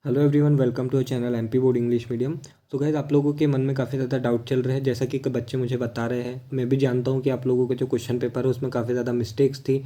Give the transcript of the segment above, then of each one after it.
Hello everyone, welcome to a channel MP board English medium. तो guys, आप लोगों के मन में काफ़ी ज़्यादा डाउट चल रहे हैं, जैसा कि बच्चे मुझे बता रहे हैं। मैं भी जानता हूँ कि आप लोगों के जो क्वेश्चन पेपर है उसमें काफ़ी ज़्यादा मिस्टेक्स थी।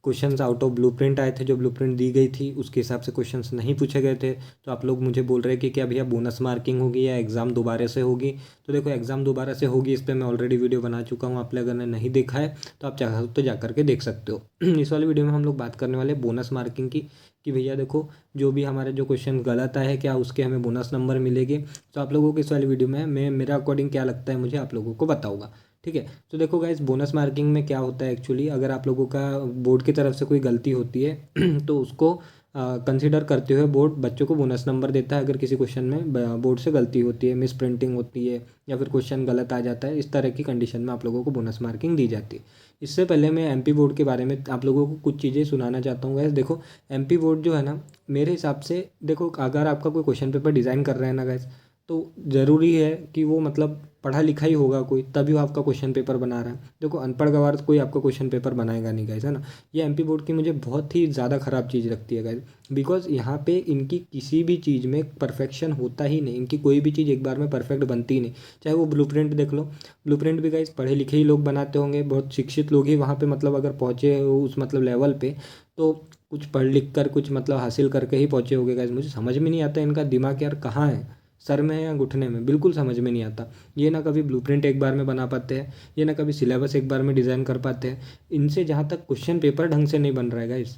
क्वेश्चंस आउट ऑफ ब्लूप्रिंट आए थे, जो ब्लूप्रिंट दी गई थी उसके हिसाब से क्वेश्चंस नहीं पूछे गए थे। तो आप लोग मुझे बोल रहे हैं कि क्या भैया बोनस मार्किंग होगी या एग्ज़ाम दोबारा से होगी। तो देखो, एग्ज़ाम दोबारा से होगी, इस पर मैं ऑलरेडी वीडियो बना चुका हूँ। आप लोग अगर नहीं देखा है तो आप चाहो तो जा करके देख सकते हो। इस वाली वीडियो में हम लोग बात करने वाले बोनस मार्किंग की, कि भैया देखो, जो भी हमारे जो क्वेश्चन गलत आए हैं क्या उसके हमें बोनस नंबर मिलेंगे। तो आप लोगों को इस वाली वीडियो में मैं मेरा अकॉर्डिंग क्या लगता है मुझे आप लोगों को बताऊंगा। ठीक है, तो देखो गाइस, बोनस मार्किंग में क्या होता है एक्चुअली, अगर आप लोगों का बोर्ड की तरफ से कोई गलती होती है तो उसको कंसिडर करते हुए बोर्ड बच्चों को बोनस नंबर देता है। अगर किसी क्वेश्चन में बोर्ड से गलती होती है, मिस प्रिंटिंग होती है या फिर क्वेश्चन गलत आ जाता है, इस तरह की कंडीशन में आप लोगों को बोनस मार्किंग दी जाती है। इससे पहले मैं एमपी बोर्ड के बारे में आप लोगों को कुछ चीज़ें सुनाना चाहता हूँ गाइस। देखो, एमपी बोर्ड जो है ना, मेरे हिसाब से देखो, अगर आपका कोई क्वेश्चन पेपर डिज़ाइन कर रहे हैं ना गाइस, तो ज़रूरी है कि वो मतलब पढ़ा लिखा ही होगा कोई, तभी वो आपका क्वेश्चन पेपर बना रहा है। देखो, अनपढ़ गवार कोई आपका क्वेश्चन पेपर बनाएगा नहीं गाइस, है ना। ये एमपी बोर्ड की मुझे बहुत ही ज़्यादा ख़राब चीज़ लगती है गाइस, बिकॉज यहाँ पे इनकी किसी भी चीज़ में परफेक्शन होता ही नहीं। इनकी कोई भी चीज़ एक बार में परफेक्ट बनती ही नहीं। चाहे वो ब्लूप्रिंट देख लो, ब्लूप्रिंट भी गाइस पढ़े लिखे ही लोग बनाते होंगे, बहुत शिक्षित लोग ही वहाँ पे मतलब अगर पहुँचे उस मतलब लेवल पे, तो कुछ पढ़ लिख कर कुछ मतलब हासिल करके ही पहुँचे होंगे गाइस। मुझे समझ में नहीं आता इनका दिमाग यार कहाँ है, सर में है या घुटने में, बिल्कुल समझ में नहीं आता। ये ना कभी ब्लूप्रिंट एक बार में बना पाते हैं, ये ना कभी सिलेबस एक बार में डिज़ाइन कर पाते हैं। इनसे जहाँ तक क्वेश्चन पेपर ढंग से नहीं बन रहा है गाइस,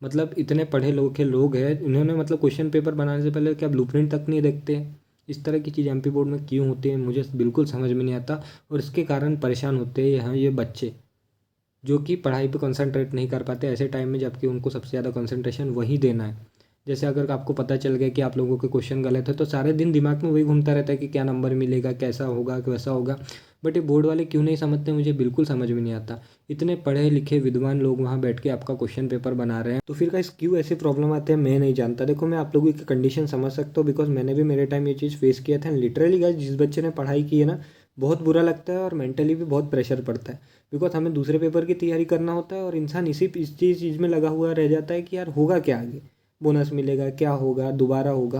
मतलब इतने पढ़े लिखे लोग हैं, इन्होंने मतलब क्वेश्चन पेपर बनाने से पहले क्या ब्लूप्रिंट तक नहीं देखते। इस तरह की चीज़ एमपी बोर्ड में क्यों होती है मुझे बिल्कुल समझ में नहीं आता। और इसके कारण परेशान होते हैं यहाँ ये बच्चे, जो कि पढ़ाई पे कंसंट्रेट नहीं कर पाते ऐसे टाइम में, जबकि उनको सबसे ज़्यादा कंसंट्रेशन वही देना है। जैसे अगर आपको पता चल गया कि आप लोगों के क्वेश्चन गलत है, तो सारे दिन दिमाग में वही घूमता रहता है कि क्या नंबर मिलेगा, कैसा होगा, कैसा होगा। बट ये बोर्ड वाले क्यों नहीं समझते, मुझे बिल्कुल समझ में नहीं आता। इतने पढ़े लिखे विद्वान लोग वहाँ बैठ के आपका क्वेश्चन पेपर बना रहे हैं, तो फिर गाइस क्यों ऐसे प्रॉब्लम आते हैं मैं नहीं जानता। देखो, मैं आप लोगों की कंडीशन समझ सकता हूँ, बिकॉज मैंने भी मेरे टाइम ये चीज़ फेस किया था। लिटरली गाइस, जिस बच्चे ने पढ़ाई की है ना, बहुत बुरा लगता है और मेंटली भी बहुत प्रेशर पड़ता है। बिकॉज हमें दूसरे पेपर की तैयारी करना होता है और इंसान इस चीज़ में लगा हुआ रह जाता है कि यार होगा क्या आगे, बोनस मिलेगा क्या, होगा दोबारा होगा,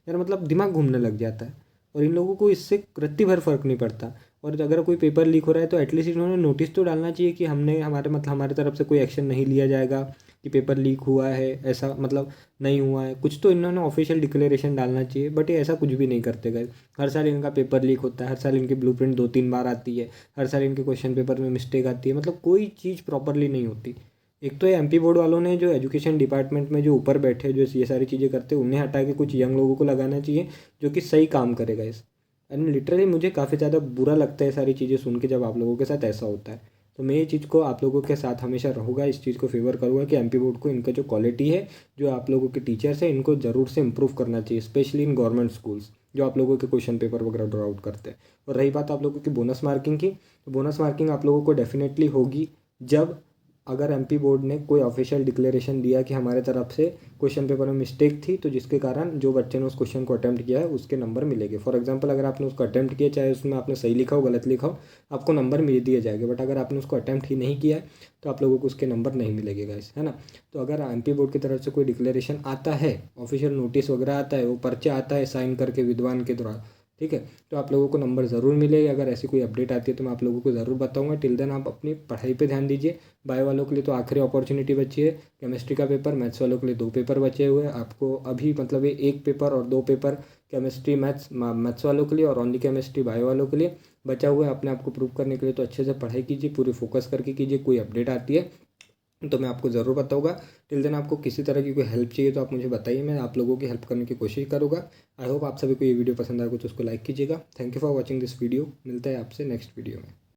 यार मतलब दिमाग घूमने लग जाता है। और इन लोगों को इससे रत्ती भर फर्क नहीं पड़ता। और अगर कोई पेपर लीक हो रहा है तो एटलीस्ट इन्होंने नोटिस तो डालना चाहिए कि हमने हमारे मतलब हमारे तरफ से कोई एक्शन नहीं लिया जाएगा कि पेपर लीक हुआ है, ऐसा मतलब नहीं हुआ है। कुछ तो इन्होंने ऑफिशियल डिक्लेरेशन डालना चाहिए, बट ये ऐसा कुछ भी नहीं करते गए। हर साल इनका पेपर लीक होता है, हर साल इनकी ब्लूप्रिंट 2-3 बार आती है, हर साल इनके क्वेश्चन पेपर में मिस्टेक आती है, मतलब कोई चीज़ प्रॉपरली नहीं होती। एक तो ये एमपी बोर्ड वालों ने जो एजुकेशन डिपार्टमेंट में जो ऊपर बैठे जो ये सारी चीज़ें करते हैं, उन्हें हटा के कुछ यंग लोगों को लगाना चाहिए जो कि सही काम करेगा इस। एंड लिटरली मुझे काफ़ी ज़्यादा बुरा लगता है सारी चीज़ें सुन के, जब आप लोगों के साथ ऐसा होता है। तो मैं ये चीज़ को आप लोगों के साथ हमेशा रहूँगा, इस चीज़ को फेवर करूँगा कि एमपी बोर्ड को इनका जो क्वालिटी है, जो आप लोगों के टीचर्स हैं, इनको ज़रूर से इम्प्रूव करना चाहिए, स्पेशली इन गवर्नमेंट स्कूल्स जो आप लोगों के क्वेश्चन पेपर वगैरह ड्रॉ आउट करते हैं। और रही बात आप लोगों की बोनस मार्किंग की, तो बोनस मार्किंग आप लोगों को डेफिनेटली होगी जब अगर एमपी बोर्ड ने कोई ऑफिशियल डिक्लेरेशन दिया कि हमारे तरफ से क्वेश्चन पेपर में मिस्टेक थी, तो जिसके कारण जो बच्चे ने उस क्वेश्चन को अटैम्प्ट किया है उसके नंबर मिलेंगे। फॉर एग्जांपल, अगर आपने उसको अटैम्प्ट किया, चाहे उसमें आपने सही लिखा हो गलत लिखा हो, आपको नंबर मिल दिए जाएंगे। बट अगर आपने उसको अटैम्प्ट ही नहीं किया है तो आप लोगों को उसके नंबर नहीं मिलेंगे गाइस, है ना। तो अगर एमपी बोर्ड की तरफ से कोई डिक्लेरेशन आता है, ऑफिशियल नोटिस वगैरह आता है, वो पर्चा आता है साइन करके विद्वान के द्वारा, ठीक है, तो आप लोगों को नंबर ज़रूर मिलेगा। अगर ऐसी कोई अपडेट आती है तो मैं आप लोगों को ज़रूर बताऊंगा। टिल देन आप अपनी पढ़ाई पे ध्यान दीजिए। बायो वालों के लिए तो आखिरी अपॉर्चुनिटी बची है, केमिस्ट्री का पेपर। मैथ्स वालों के लिए 2 पेपर बचे हुए हैं आपको अभी, मतलब ये 1 पेपर और 2 पेपर केमिस्ट्री मैथ्स वालों के लिए, और ओनली केमिस्ट्री बायो वालों के लिए बचा हुआ है। अपने आप को प्रूव करने के लिए तो अच्छे से पढ़ाई कीजिए, पूरी फोकस करके कीजिए। कोई अपडेट आती है तो मैं आपको ज़रूर बताऊंगा। टिल देन आपको किसी तरह की कोई हेल्प चाहिए तो आप मुझे बताइए, मैं आप लोगों की हेल्प करने की कोशिश करूँगा। आई होप आप सभी को ये वीडियो पसंद आएगा तो उसको लाइक कीजिएगा। Thank you for watching this video. मिलता है आपसे नेक्स्ट वीडियो में।